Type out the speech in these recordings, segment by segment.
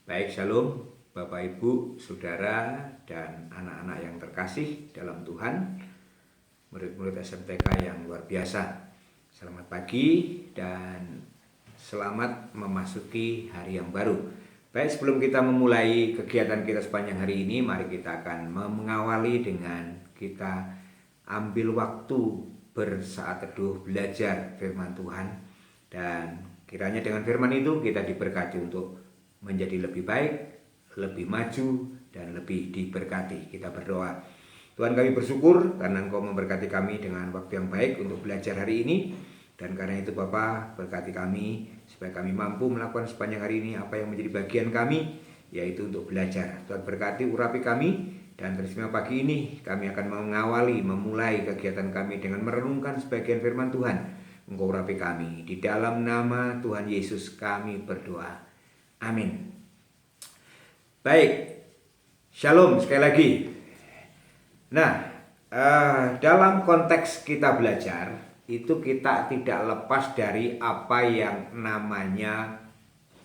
Baik, shalom Bapak Ibu, Saudara, dan anak-anak yang terkasih dalam Tuhan, murid-murid SMTK yang luar biasa. Selamat pagi dan selamat memasuki hari yang baru. Baik, sebelum kita memulai kegiatan kita sepanjang hari ini, mari kita akan mengawali dengan kita ambil waktu bersaat teduh belajar firman Tuhan. Dan kiranya dengan firman itu kita diberkati untuk menjadi lebih baik, lebih maju, dan lebih diberkati. Kita berdoa. Tuhan, kami bersyukur karena Engkau memberkati kami dengan waktu yang baik untuk belajar hari ini. Dan karena itu Bapa, berkati kami supaya kami mampu melakukan sepanjang hari ini apa yang menjadi bagian kami, yaitu untuk belajar. Tuhan berkati, urapi kami, dan teristimewa pagi ini kami akan memulai kegiatan kami dengan merenungkan sebagian firman Tuhan. Engkau urapi kami. Di dalam nama Tuhan Yesus kami berdoa. Amin. Baik, shalom sekali lagi. Nah, dalam konteks kita belajar, itu kita tidak lepas dari apa yang namanya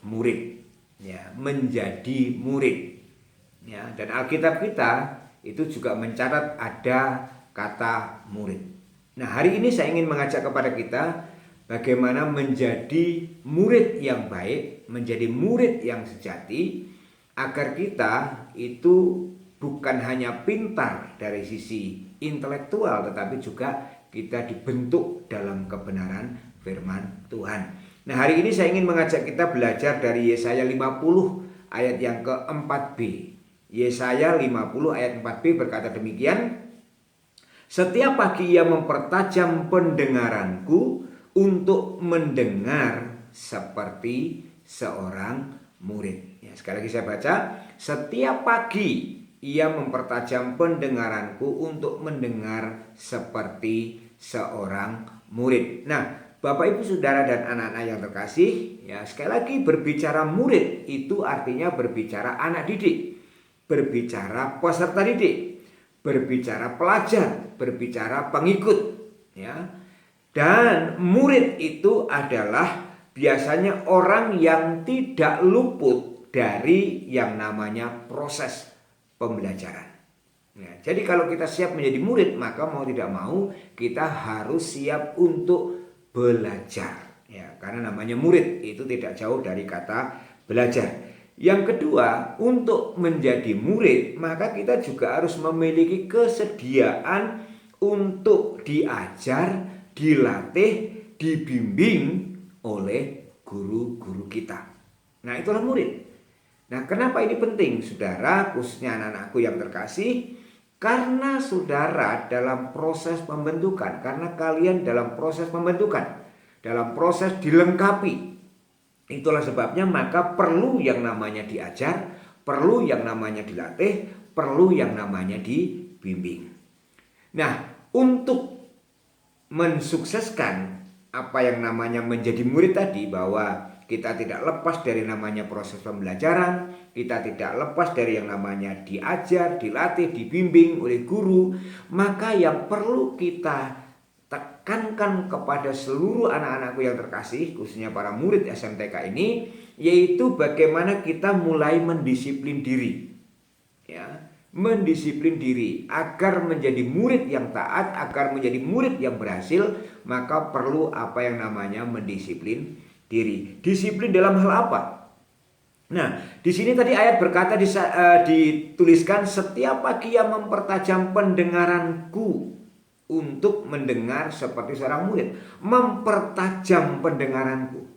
murid, ya, menjadi murid. Ya, dan Alkitab kita itu juga mencatat ada kata murid. Nah, hari ini saya ingin mengajak kepada kita bagaimana menjadi murid yang baik, menjadi murid yang sejati, agar kita itu bukan hanya pintar dari sisi intelektual, tetapi juga kita dibentuk dalam kebenaran firman Tuhan. Nah, hari ini saya ingin mengajak kita belajar dari Yesaya 50 ayat yang ke-4b. Yesaya 50 ayat 4b berkata demikian, "Setiap pagi ia mempertajam pendengaranku untuk mendengar seperti seorang murid." Ya, sekali lagi saya baca, "Setiap pagi ia mempertajam pendengaranku untuk mendengar seperti seorang murid." Nah, Bapak Ibu Saudara dan anak-anak yang terkasih, ya, sekali lagi berbicara murid itu artinya berbicara anak didik, berbicara peserta didik, berbicara pelajar, berbicara pengikut, ya. Dan murid itu adalah biasanya orang yang tidak luput dari yang namanya proses pembelajaran. Ya, jadi kalau kita siap menjadi murid, maka mau tidak mau kita harus siap untuk belajar. Ya, karena namanya murid itu tidak jauh dari kata belajar. Yang kedua, untuk menjadi murid, maka kita juga harus memiliki kesediaan untuk diajar, dilatih, dibimbing oleh guru-guru kita. Nah, itulah murid. Nah, kenapa ini penting, saudara, khususnya anak-anakku yang terkasih? Karena saudara dalam proses pembentukan, karena kalian dalam proses pembentukan, dalam proses dilengkapi. Itulah sebabnya maka perlu yang namanya diajar, perlu yang namanya dilatih, perlu yang namanya dibimbing. Nah, untuk mensukseskan apa yang namanya menjadi murid tadi, bahwa kita tidak lepas dari namanya proses pembelajaran, kita tidak lepas dari yang namanya diajar, dilatih, dibimbing oleh guru, maka yang perlu kita tekankan kepada seluruh anak-anakku yang terkasih, khususnya para murid SMTK ini, yaitu bagaimana kita mulai mendisiplin diri. Ya, mendisiplin diri agar menjadi murid yang taat, agar menjadi murid yang berhasil, maka perlu apa yang namanya mendisiplin diri. Disiplin dalam hal apa? Nah, di sini tadi ayat berkata dituliskan, "Setiap pagi ia mempertajam pendengaranku untuk mendengar seperti seorang murid." Mempertajam pendengaranku.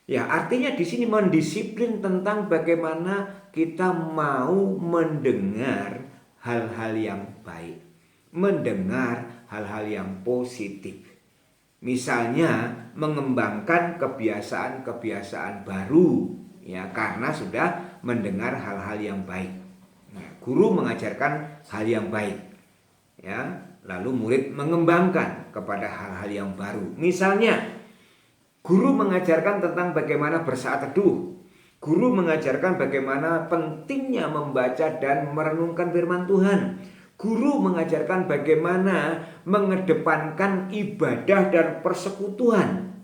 Ya, artinya di sini mendisiplin tentang bagaimana kita mau mendengar hal-hal yang baik, mendengar hal-hal yang positif. Misalnya mengembangkan kebiasaan-kebiasaan baru, ya, karena sudah mendengar hal-hal yang baik. Nah, guru mengajarkan hal yang baik, ya, lalu murid mengembangkan kepada hal-hal yang baru. Misalnya guru mengajarkan tentang bagaimana bersaat teduh, guru mengajarkan bagaimana pentingnya membaca dan merenungkan firman Tuhan. Guru mengajarkan bagaimana mengedepankan ibadah dan persekutuan.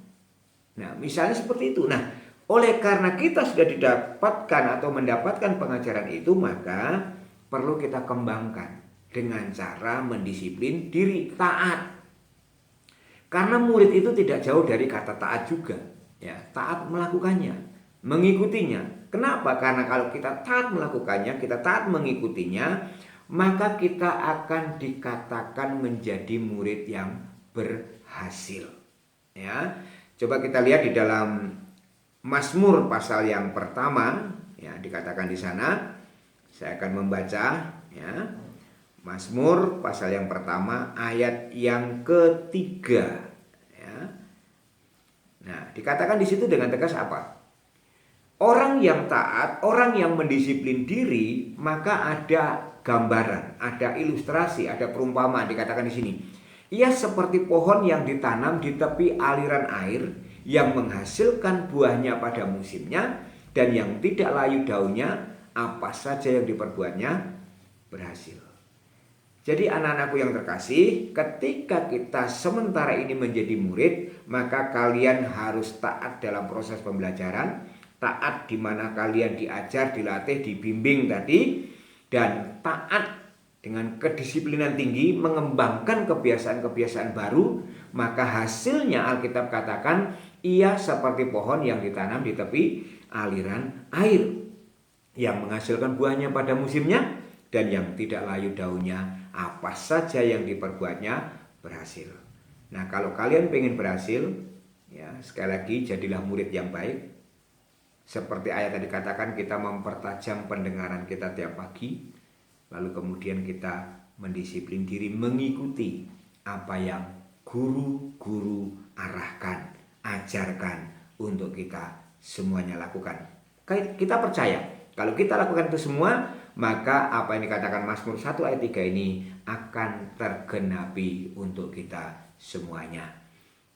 Nah, misalnya seperti itu. Nah, Oleh karena kita sudah didapatkan atau mendapatkan pengajaran itu, maka perlu kita kembangkan dengan cara mendisiplin diri, taat. Karena murid itu tidak jauh dari kata taat juga, ya, taat melakukannya, mengikutinya. Kenapa? Karena kalau kita taat melakukannya, kita taat mengikutinya, maka kita akan dikatakan menjadi murid yang berhasil. Ya, coba kita lihat di dalam Mazmur pasal yang pertama, ya, dikatakan di sana. Saya akan membaca, ya. Mazmur pasal yang pertama ayat yang ketiga, ya. Nah, dikatakan di situ dengan tegas apa? Orang yang taat, orang yang mendisiplin diri, maka ada gambaran, ada ilustrasi, ada perumpamaan dikatakan di sini. Ia seperti pohon yang ditanam di tepi aliran air, yang menghasilkan buahnya pada musimnya, dan yang tidak layu daunnya, apa saja yang diperbuatnya berhasil. Jadi anak-anakku yang terkasih, ketika kita sementara ini menjadi murid, maka kalian harus taat dalam proses pembelajaran, taat di mana kalian diajar, dilatih, dibimbing tadi, dan taat dengan kedisiplinan tinggi, mengembangkan kebiasaan-kebiasaan baru, maka hasilnya Alkitab katakan ia seperti pohon yang ditanam di tepi aliran air, yang menghasilkan buahnya pada musimnya, dan yang tidak layu daunnya, apa saja yang diperbuatnya berhasil. Nah, kalau kalian pengen berhasil, ya, sekali lagi jadilah murid yang baik. Seperti ayat tadi katakan, kita mempertajam pendengaran kita tiap pagi, lalu kemudian kita mendisiplin diri mengikuti apa yang guru-guru arahkan, ajarkan untuk kita semuanya lakukan. Kita percaya kalau kita lakukan itu semua, maka apa yang dikatakan Mazmur 1 ayat 3 ini akan tergenapi untuk kita semuanya.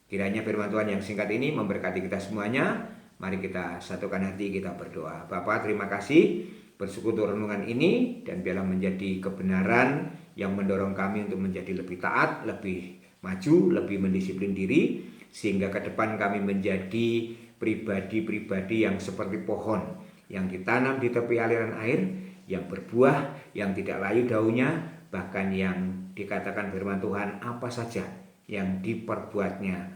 Kiranya firman Tuhan yang singkat ini memberkati kita semuanya. Mari kita satukan hati, kita berdoa. Bapa, terima kasih, bersyukur untuk renungan ini, dan biarlah menjadi kebenaran yang mendorong kami untuk menjadi lebih taat, lebih maju, lebih mendisiplin diri, sehingga ke depan kami menjadi pribadi-pribadi yang seperti pohon yang ditanam di tepi aliran air, yang berbuah, yang tidak layu daunnya, bahkan yang dikatakan firman Tuhan apa saja yang diperbuatnya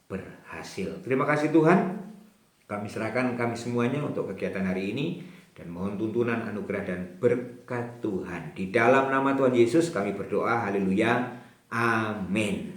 berhasil. Terima kasih Tuhan. Kami serahkan kami semuanya untuk kegiatan hari ini, dan mohon tuntunan, anugerah, dan berkat Tuhan. Di dalam nama Tuhan Yesus kami berdoa, haleluya, amin.